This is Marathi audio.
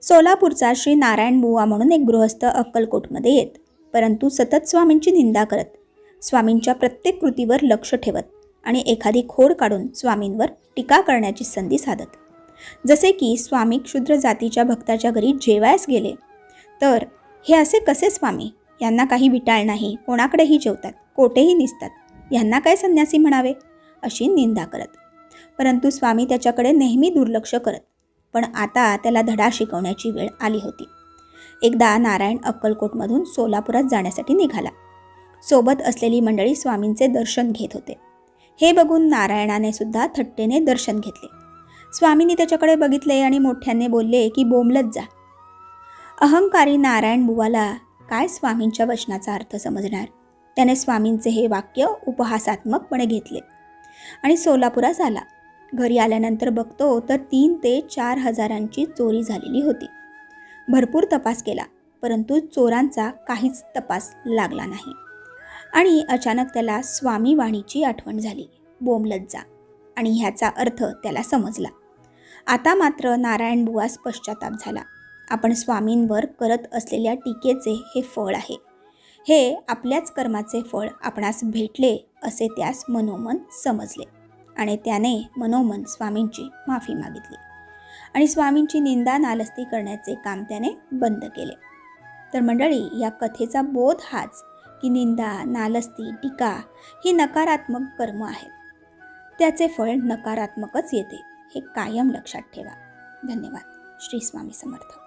सोलापूरचा श्री नारायण बुवा म्हणून एक गृहस्थ अक्कलकोटमध्ये येत, परंतु सतत स्वामींची निंदा करत, स्वामींच्या प्रत्येक कृतीवर लक्ष ठेवत आणि एखादी खोड काढून स्वामींवर टीका करण्याची संधी साधत. जसे की स्वामी क्षुद्र जातीच्या भक्ताच्या घरी जेवायस गेले तर हे असे कसे स्वामी, यांना काही विटाळ नाही, कोणाकडेही जेवतात, कोठेही निसतात, यांना काय संन्यासी म्हणावे, अशी निंदा करत. परंतु स्वामी त्याच्याकडे नेहमी दुर्लक्ष करत. पण आता त्याला धडा शिकवण्याची वेळ आली होती. एकदा नारायण अक्कलकोटमधून सोलापुरात जाण्यासाठी निघाला. सोबत असलेली मंडळी स्वामींचे दर्शन घेत होते. हे बघून नारायणाने सुद्धा थट्टेने दर्शन घेतले. स्वामींनी त्याच्याकडे बघितले आणि मोठ्याने बोलले की बोंबलत जा. अहंकारी नारायण बुवाला काय स्वामींच्या वचनाचा अर्थ समजणार. त्याने स्वामींचे हे वाक्य उपहासात्मकपणे घेतले आणि सोलापुरात आला. घरी आल्यानंतर बघतो तर 3 ते 4 हजारांची चोरी झालेली होती. भरपूर तपास केला, परंतु चोरांचा काहीच तपास लागला नाही. आणि अचानक त्याला स्वामी वाणीची आठवण झाली, बोंबलत जा, आणि ह्याचा अर्थ त्याला समजला. आता मात्र नारायण बुवास पश्चाताप झाला. आपण स्वामींवर करत असलेल्या टीकेचे हे फळ आहे. हे आपल्याच कर्माचे फळ आपणास भेटले असे त्यास मनोमन समजले आणि त्याने मनोमन स्वामींची माफी मागितली आणि स्वामींची निंदा नालस्ती करण्याचे काम त्याने बंद केले. तर मंडळी, या कथेचा बोध हाच की निंदा, नालस्ती, टीका ही नकारात्मक कर्म आहेत. त्याचे फळ नकारात्मकच येते, हे कायम लक्षात ठेवा. धन्यवाद. श्री स्वामी समर्थ.